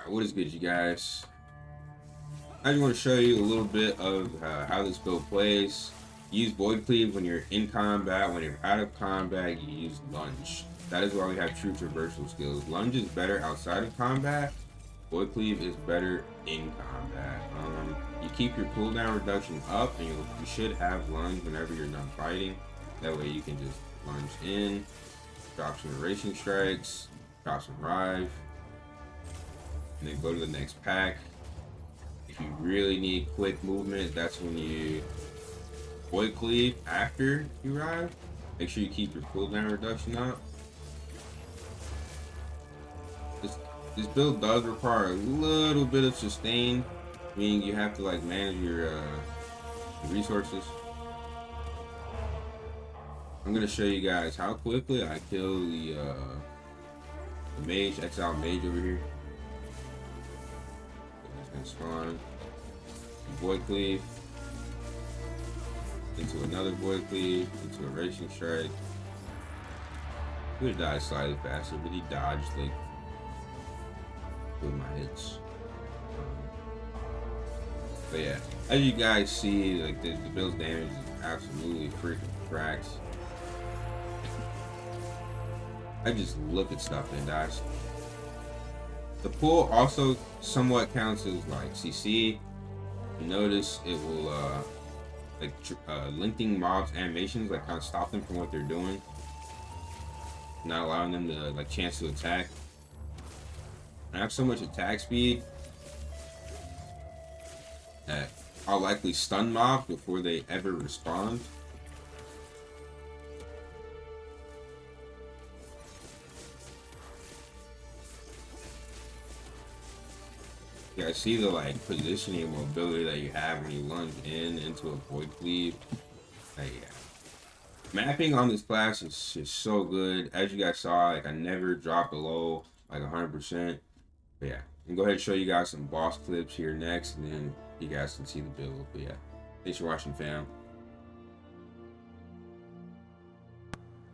What is good, you guys? I just want to show you a little bit of how this build plays. You use Void Cleave when you're in combat. When you're out of combat, you use Lunge. That is why we have true traversal skills. Lunge is better outside of combat. Void Cleave is better in combat. You keep your cooldown reduction up, and you should have Lunge whenever you're done fighting. That way you can just lunge in, drop some Racing Strikes, drop some Rive, and then go to the next pack. If you really need quick movement, that's when you Void Cleave after you Rive. Make sure you keep your cooldown reduction up. This build does require a little bit of sustain, meaning you have to like manage your resources. I'm gonna show you guys how quickly I kill the mage, exile mage over here. Gonna spawn Void Cleave into another Void Cleave into a Racing Strike. He would die slightly faster, but he dodged like with my hits. But yeah, as you guys see, like the build's damage is absolutely freaking cracks. I just look at stuff and dies. The pull also somewhat counts as like CC. You notice it will linking mobs animations, like kind of stop them from what they're doing, not allowing them to like chance to attack. I have so much attack speed that I'll likely stun mobs before they ever respond. Yeah, I see the like positioning mobility that you have when you lunge into a Void Cleave. Yeah. Mapping on this class is just so good. As you guys saw, like I never dropped below like 100%. But yeah, I'm gonna go ahead and show you guys some boss clips here next, and then you guys can see the build. But yeah, thanks for watching, fam.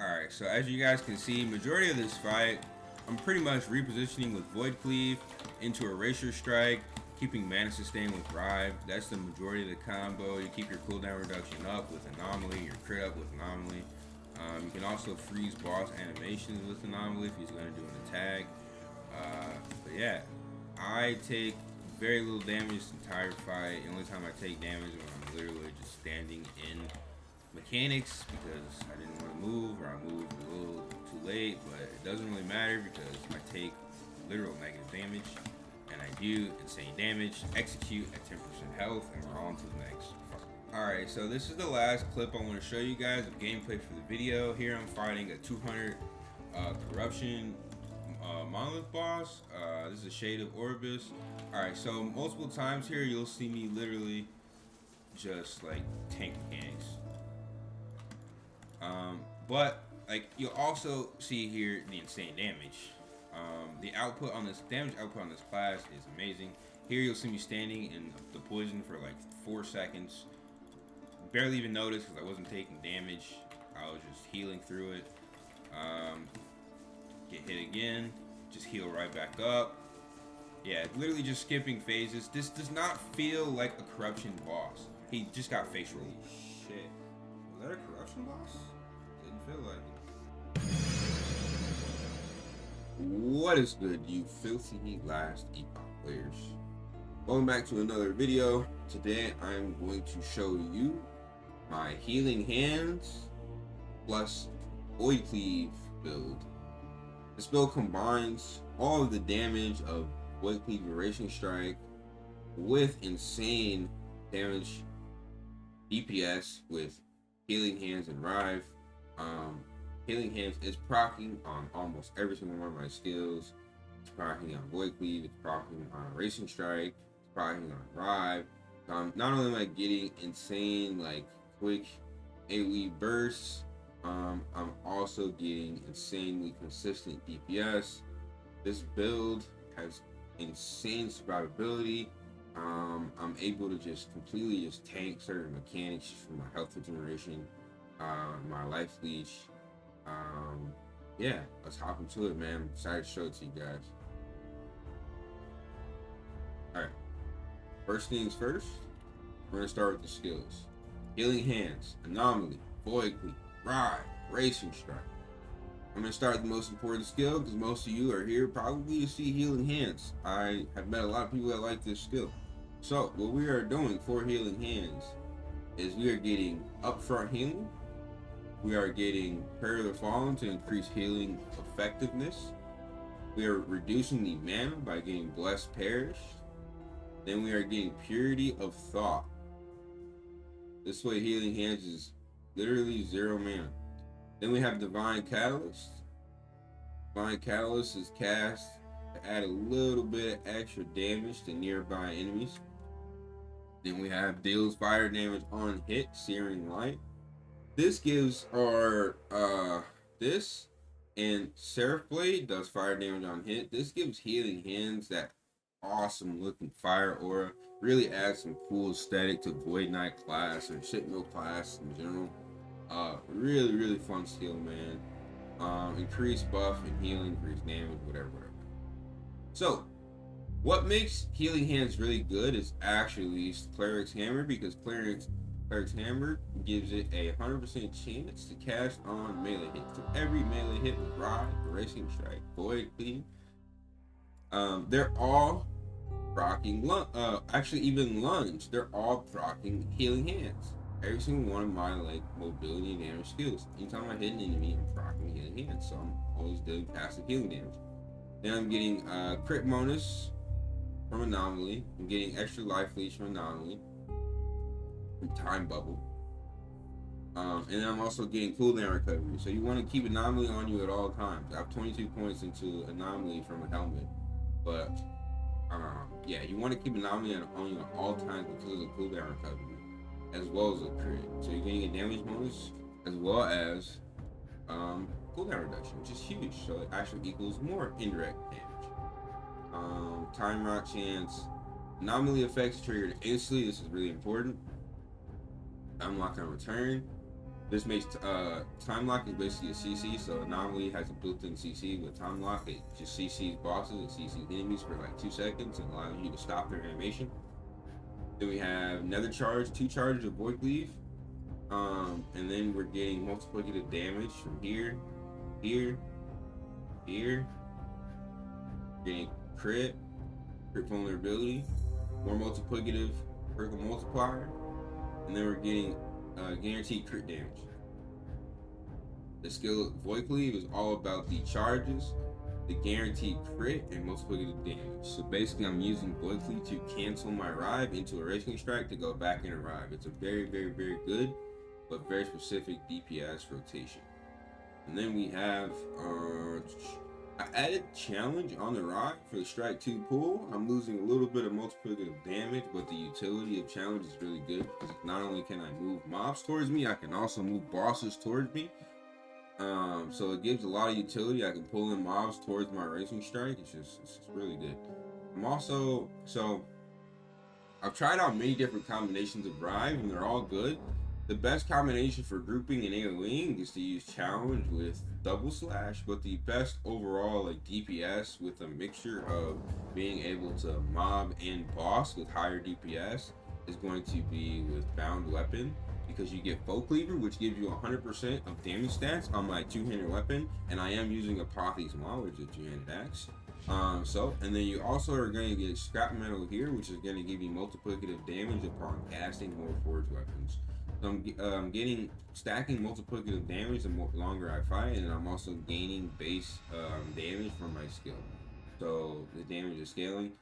Alright, so as you guys can see, majority of this fight, I'm pretty much repositioning with Void Cleave into a Erasure Strike, keeping mana sustain with Rive. That's the majority of the combo. You keep your cooldown reduction up with Anomaly, your crit up with Anomaly. You can also freeze boss animations with Anomaly if he's going to do an attack. But yeah, I take very little damage this entire fight. The only time I take damage is when I'm literally just standing in mechanics because I didn't want to move, or I moved a little too late, but it doesn't really matter because I take literal negative damage, and I do insane damage, execute at 10% health, and we're on to the next. Alright, so this is the last clip I want to show you guys of gameplay for the video. Here I'm fighting a 200 corruption monolith boss. This is a Shade of Orbis. Alright, so multiple times here you'll see me literally just like tank mechanics. But like you'll also see here the insane damage. The output on this damage output on this class is amazing. Here you'll see me standing in the poison for like 4 seconds. Barely even noticed because I wasn't taking damage. I was just healing through it. Get hit again, just heal right back up. Yeah, literally just skipping phases. This does not feel like a corruption boss. He just got face rolled. Shit. Was that a corruption boss? Didn't feel like it. What is good, you filthy last Epoch players? Welcome back to another video. Today I'm going to show you my healing hands plus Void Cleave build. This build combines all of the damage of Void Cleave and Racing Strike with insane damage DPS with Healing Hands and Rive. Healing Hands is proccing on almost every single one of my skills. It's proccing on Void Cleave, it's proccing on Racing Strike, it's proccing on Rive. Not only am I getting insane like quick AoE bursts, I'm also getting insanely consistent DPS. This build has insane survivability. I'm able to just completely just tank certain mechanics from my health regeneration, my life leech. Yeah, let's hop into it, man. I'm excited to show it to you guys. First things first, we're gonna start with the skills. Healing Hands, Anomaly, Void Knight, Rive, Racing Strike. I'm gonna start with the most important skill because most of you are here probably to see Healing Hands. I have met a lot of people that like this skill. So what we are doing for Healing Hands is we are getting upfront healing. We are getting Prayer of the Fallen to increase healing effectiveness. We are reducing the mana by getting Blessed Perish. Then we are getting Purity of Thought. This way Healing Hands is literally 0 mana. Then we have Divine Catalyst. Divine Catalyst is cast to add a little bit of extra damage to nearby enemies. Then we have deals fire damage on hit, Searing Light. This gives our this and Seraph Blade does fire damage on hit. This gives Healing Hands that awesome looking fire aura. Really adds some cool aesthetic to Void Knight class and Shipmill class in general. Really fun skill, man. Increased buff and healing, increased damage, whatever. So, what makes Healing Hands really good is actually Cleric's Hammer, because Cleric's Hammer gives it a 100% chance to cast on melee hits. So every melee hit with Rive, Racing Strike, Void Knight, they're all proccing actually even Lunge, they're all proccing Healing Hands. Every single one of my mobility and damage skills. Anytime I hit an enemy, I'm proccing Healing Hands, so I'm always doing passive healing damage. Then I'm getting crit bonus from Anomaly. I'm getting extra life leech from Anomaly, from Time Bubble. And then I'm also getting cooldown recovery. So you want to keep Anomaly on you at all times. I have 22 points into Anomaly from a helmet, but yeah, you want to keep Anomaly on you at all times because of the cooldown recovery, as well as a crit. So you're getting a damage bonus as well as cooldown reduction, which is huge. So it actually equals more indirect damage. Time Rock Chance. Anomaly effects triggered instantly. This is really important. Time Lock on return. This makes Time Lock is basically a CC, so Anomaly has a built-in CC. With Time Lock, it just CCs bosses and CCs enemies for like 2 seconds and allows you to stop their animation. Then we have Nether Charge, 2 charges of Void Cleave. And then we're getting multiplicative damage from here, here, here. Getting crit vulnerability, more multiplicative critical multiplier, and then we're getting guaranteed crit damage. The skill Void Cleave is all about the charges, the guaranteed crit, and multiplicative damage. So basically I'm using Void Cleave to cancel my Rive into a Racing Strike to go back into Rive. It's a very good but very specific DPS rotation. And then we have I added challenge on the Rive for the Strike 2 pull. I'm losing a little bit of multiplicative damage, but the utility of challenge is really good because not only can I move mobs towards me, I can also move bosses towards me. So it gives a lot of utility. I can pull in mobs towards my Racing Strike. It's just really good. I'm also, so I've tried out many different combinations of Rive and they're all good. The best combination for grouping and AoEing is to use challenge with double slash, but the best overall DPS with a mixture of being able to mob and boss with higher DPS is going to be with bound weapon, because you get foe cleaver, which gives you 100% of damage stats on my two-handed weapon, and I am using Apothi's Maul, which is a two-handed axe. And then you also are going to get scrap metal here, which is going to give you multiplicative damage upon casting more forged weapons. So I'm getting stacking multiplicative damage the longer I fight, and I'm also gaining base damage from my skill. So the damage is scaling.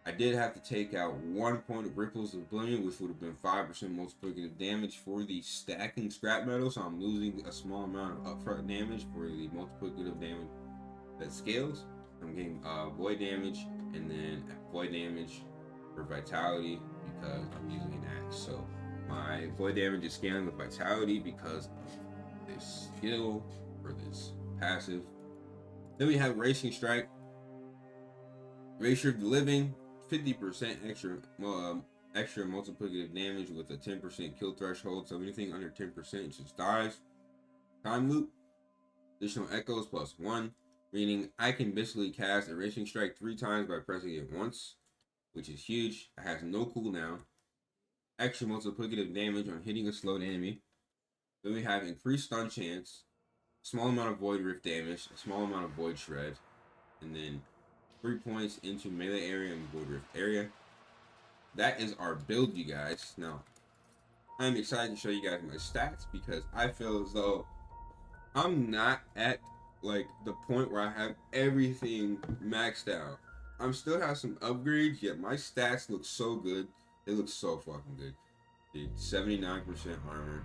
I did have to take out 1 point of Ripples of Oblivion, which would have been 5% multiplicative damage for the stacking scrap metal. So I'm losing a small amount of upfront damage for the multiplicative damage that scales. I'm getting void damage, and then void damage for vitality because I'm using an axe. So my void damage is scaling with vitality because of this skill or this passive. Then we have Racing Strike. Erasure of the Living, 50% extra multiplicative damage with a 10% kill threshold. So anything under 10% just dies. Time Loop, additional echoes +1, meaning I can basically cast a Racing Strike 3 times by pressing it once. which is huge. It has no cooldown. Extra multiplicative damage on hitting a slowed enemy. Then we have increased stun chance, small amount of void rift damage, a small amount of void shred, and then 3 points into melee area and void rift area. That is our build, you guys. Now, I'm excited to show you guys my stats because I feel as though I'm not at like the point where I have everything maxed out. I'm still have some upgrades, yet my stats look so good. They look so fucking good. Dude, 79% armor.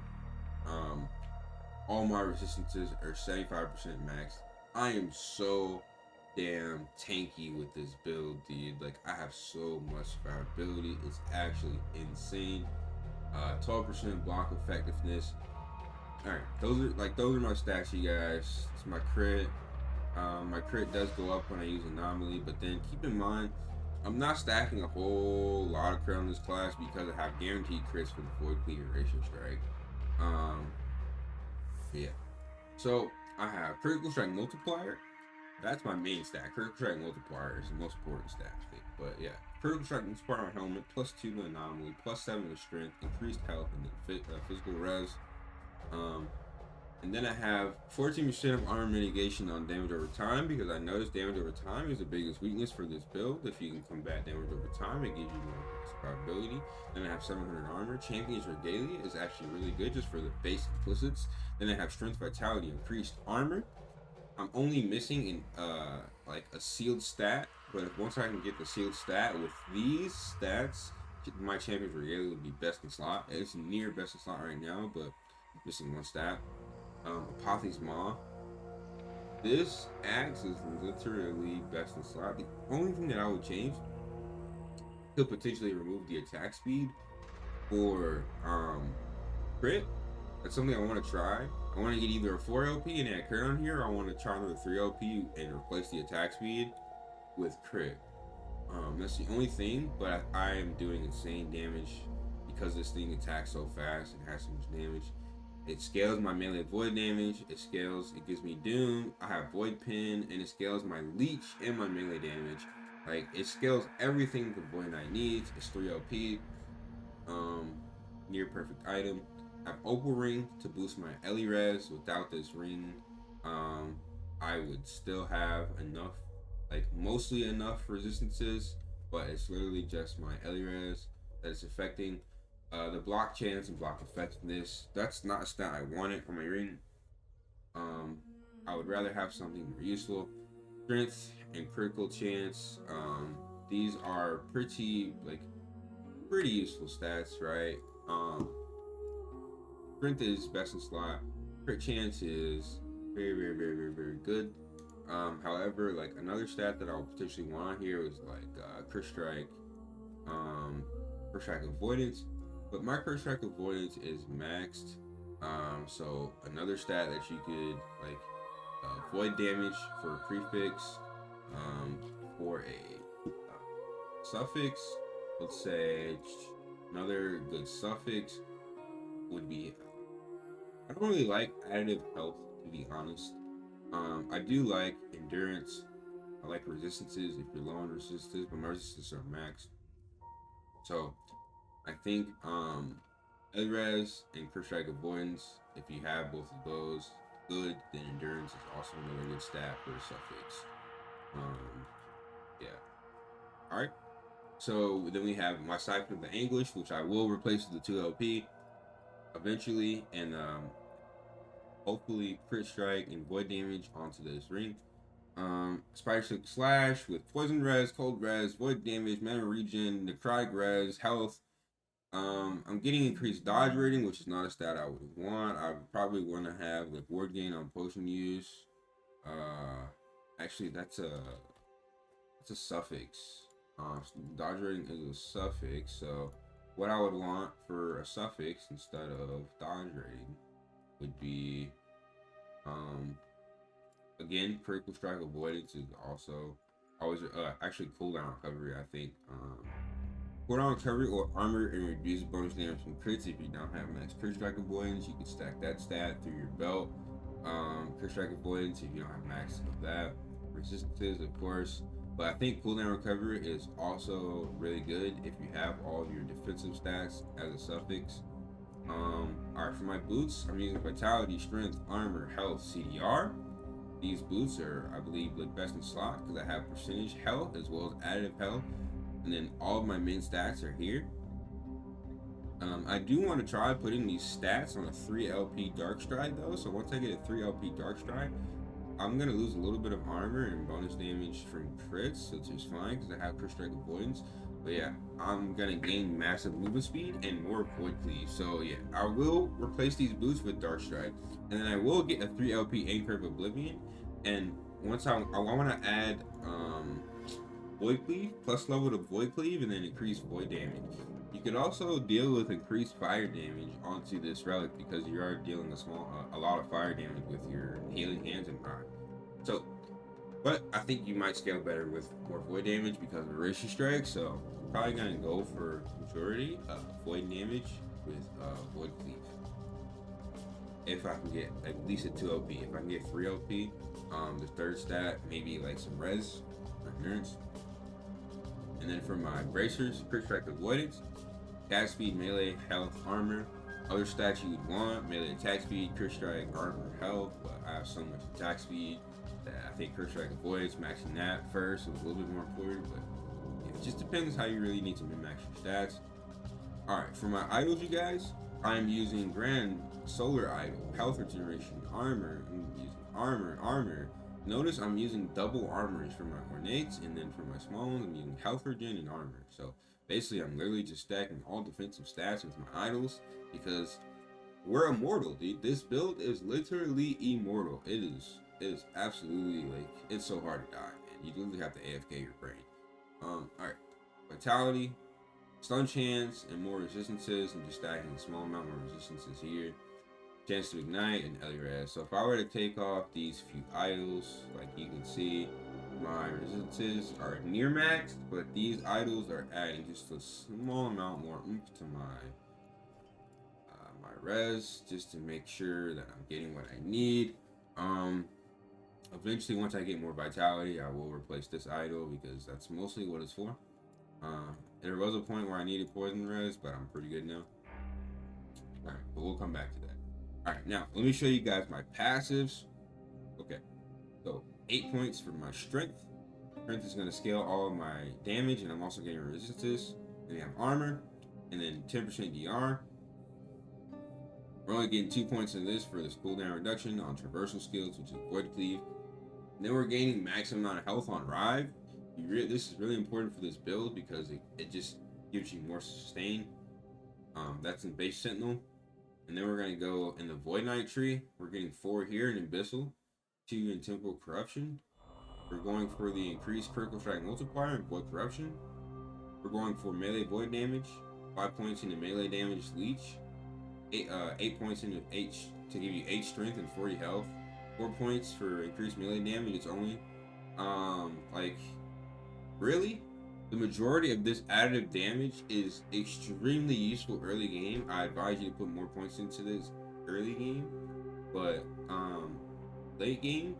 All my resistances are 75% maxed. I am so damn tanky with this build, dude. Like, I have so much survivability. It's actually insane. 12% block effectiveness. Alright, those are my stats, you guys. It's my crit. My crit does go up when I use Anomaly, but then keep in mind, I'm not stacking a whole lot of crit on this class because I have guaranteed crits for the Void Cleave and Ratio Strike. Yeah. So I have Critical Strike Multiplier. That's my main stat. Critical Strike Multiplier is the most important stat, I think. But yeah, Critical Strike Multiplier on helmet, +2 to Anomaly, +7 to Strength, increased health, and then physical res. And then I have 14% of armor mitigation on damage over time because I noticed damage over time is the biggest weakness for this build. If you can combat damage over time, it gives you more survivability. Then I have 700 armor. Champion's Regalia is actually really good just for the base implicits. Then I have Strength, Vitality, increased armor. I'm only missing in like a sealed stat, but if once I can get the sealed stat with these stats, my Champion's Regalia would be best in slot. It's near best in slot right now, but I'm missing one stat. Apothi's Maw. This axe is literally best in slot. The only thing that I would change could potentially remove the attack speed for crit. That's something I want to try. I want to get either a 4 LP and add crit on here, or I want to try another 3 LP and replace the attack speed with crit. That's the only thing, but I am doing insane damage because this thing attacks so fast and has so much damage. It scales my melee void damage, it gives me doom, I have void pin, and it scales my leech and my melee damage. Like, it scales everything the Void Knight needs. It's 3 LP, near perfect item. I have Opal Ring to boost my Ellie res. Without this ring, I would still have enough, like mostly enough resistances, but it's literally just my Ellie res that is affecting. The block chance and block effectiveness, that's not a stat I wanted for my ring. I would rather have something more useful. Strength and critical chance, these are pretty useful stats, right? Strength is best in slot. Crit chance is very good. However, like another stat that I'll potentially want on here is like crit strike, crit strike avoidance. But my crit strike avoidance is maxed. So another stat that you could like void damage for a prefix, for a suffix. Let's say another good suffix would be. I don't really like additive health, to be honest. I do like endurance. I like resistances if you're low on resistances, but my resistances are maxed. So I think Elres and Crit Strike Avoidance, if you have both of those, good. Then Endurance is also another good stat for a suffix. Yeah. Alright. So then we have my Siphon of the Anguish, which I will replace with the 2 LP eventually, and hopefully Crit Strike and Void damage onto this ring. Spider Silk Slash with Poison Res, Cold Res, Void damage, Mana Regen, Necrotic Res, Health. I'm getting increased dodge rating, which is not a stat I would want. I would probably want to have like ward gain on potion use. Actually, that's a suffix. Dodge rating is a suffix, so what I would want for a suffix instead of dodge rating would be, again, critical strike avoidance is also always actually cooldown recovery. I think cooldown recovery or armor and reduce bonus damage from crits. If you don't have max crit strike avoidance, you can stack that stat through your belt. Crit strike avoidance if you don't have max of that. Resistances, of course. But I think cooldown recovery is also really good if you have all of your defensive stats as a suffix. Alright, for my boots, I'm using Vitality, Strength, Armor, Health, CDR. These boots are, I believe, the best in slot because I have percentage health as well as additive health. And then all of my main stats are here. I do want to try putting these stats on a 3 LP Dark Stride though. So once I get a 3 LP Dark Stride, I'm going to lose a little bit of armor and bonus damage from crits, which is fine because I have crit strike avoidance. But yeah, I'm going to gain massive movement speed and more Void Cleave. So yeah, I will replace these boots with Dark Stride. And then I will get a 3 LP Anchor of Oblivion. And once I want to add Void Cleave, plus level to Void Cleave, and then increase Void damage. You can also deal with increased fire damage onto this relic because you are dealing a lot of fire damage with your healing hands and Rive. So, but I think you might scale better with more void damage because of Erasure Strike. So, probably gonna go for majority of void damage with Void Cleave. If I can get at least a 2 LP, if I can get 3 LP, the third stat maybe like some res or endurance. And then for my bracers, crit strike avoidance, attack speed, melee, health, armor. Other stats you would want: melee attack speed, crit strike, armor, health. But I have so much attack speed that I think crit strike avoidance, maxing that first was a little bit more important. But it just depends how you really need to min-max your stats. Alright, for my idols, you guys, I'm using Grand Solar Idol, health regeneration, armor. I'm using armor. Notice I'm using double armors for my ornates, and then for my small ones, I'm using health regen and armor. So basically, I'm literally just stacking all defensive stats with my idols because we're immortal, dude. This build is literally immortal. It is absolutely like it's so hard to die, man. You literally have to AFK your brain. Alright, vitality, stun chance, and more resistances. I'm just stacking a small amount more resistances here. Chance to ignite and Res. So if I were to take off these few idols, like you can see, my resistances are near maxed, but these idols are adding just a small amount more oomph to my my res, just to make sure that I'm getting what I need. Eventually, once I get more vitality, I will replace this idol because that's mostly what it's for. There was a point where I needed poison res, but I'm pretty good now. Alright, but we'll come back to that. Alright, now let me show you guys my passives. Okay, so 8 points for my strength. Strength is going to scale all of my damage, and I'm also getting resistance. Then we have armor, and then 10% DR. We're only getting 2 points in this for this cooldown reduction on traversal skills, which is Void Cleave. And then we're gaining maximum amount of health on Rive. This is really important for this build because it just gives you more sustain. That's in base Sentinel. And then we're going to go in the Void Knight tree. We're getting 4 here in Abyssal, 2 in Temporal Corruption. We're going for the increased critical strike multiplier in Void Corruption. We're going for melee void damage, 5 points into melee damage leech, 8 points into H to give you 8 strength and 40 health, 4 points for increased melee damage. It's only like really the majority of this additive damage is extremely useful early game. I advise you to put more points into this early game, but late game,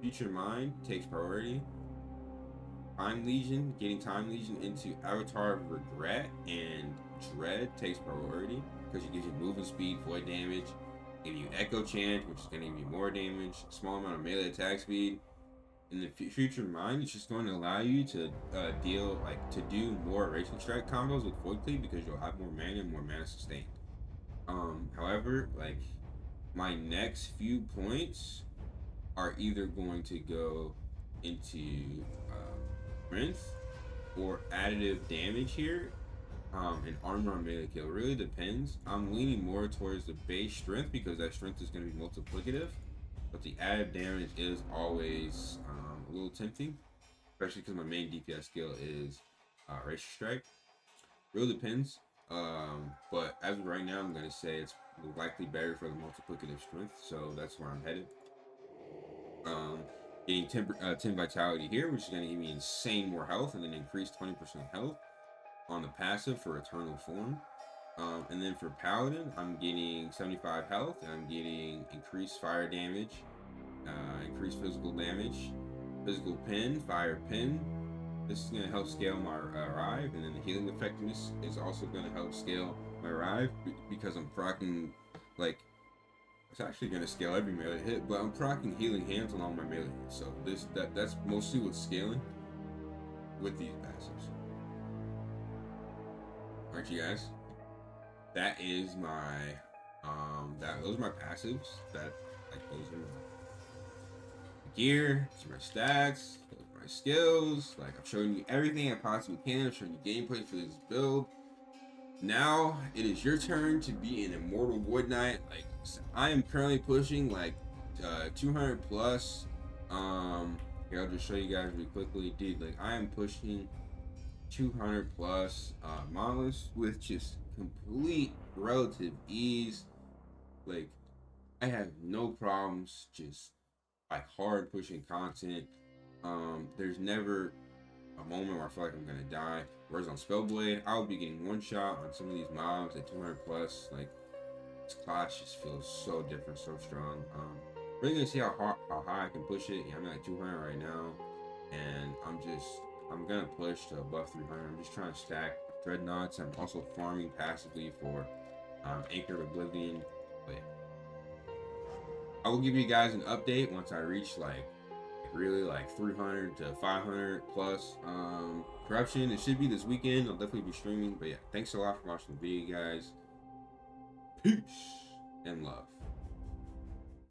Future Mind takes priority. Time Legion, getting Time Legion into Avatar of Regret and Dread takes priority because it gives you movement speed, void damage, give you Echo Chant, which is going to give you more damage, small amount of melee attack speed. In the Future Mind, it's just going to allow you to do more Racing Strike combos with Void Cleave because you'll have more mana and more mana sustained. However, like my next few points are either going to go into strength or additive damage here, and armor on melee kill. It really depends. I'm leaning more towards the base strength because that strength is going to be multiplicative, but the additive damage is always a little tempting, especially because my main DPS skill is Racial Strike. Really depends, but as of right now, I'm going to say it's likely better for the multiplicative strength, so that's where I'm headed. Getting 10 vitality here, which is going to give me insane more health, and then increase 20% health on the passive for Eternal Form. And then for Paladin, I'm getting 75 health, and I'm getting increased fire damage, increased physical damage, physical pin, fire pin. This is going to help scale my Rive, and then the healing effectiveness is also going to help scale my Rive because I'm proccing, like, it's actually going to scale every melee hit, but I'm proccing healing hands on all my melee hits. So that's mostly what's scaling with these passives. Alright, you guys, that is my those are my passives. That, like, those are my gear, those are my stats, those are my skills. Like, I'm showing you everything I possibly can. I'm showing you gameplay for this build. Now it is your turn to be an Immortal Void Knight. Like, I am currently pushing like 200 plus. Here, I'll just show you guys really quickly, dude. Like, I am pushing 200 plus monoliths with just complete relative ease. Like, I have no problems just like hard pushing content. There's never a moment where I feel like I'm gonna die. Whereas on Spellblade, I would be getting one shot on some of these mobs at 200 plus. Like, this class just feels so different, so strong. Really gonna see how high I can push it. Yeah, I'm at like 200 right now, and I'm gonna push to above 300. I'm just trying to stack dreadnoughts. I'm also farming passively for Anchor of Oblivion. But yeah, I will give you guys an update once I reach like really like 300 to 500 plus corruption. It should be this weekend. I'll definitely be streaming. But yeah, thanks a lot for watching the video, guys. Peace and love.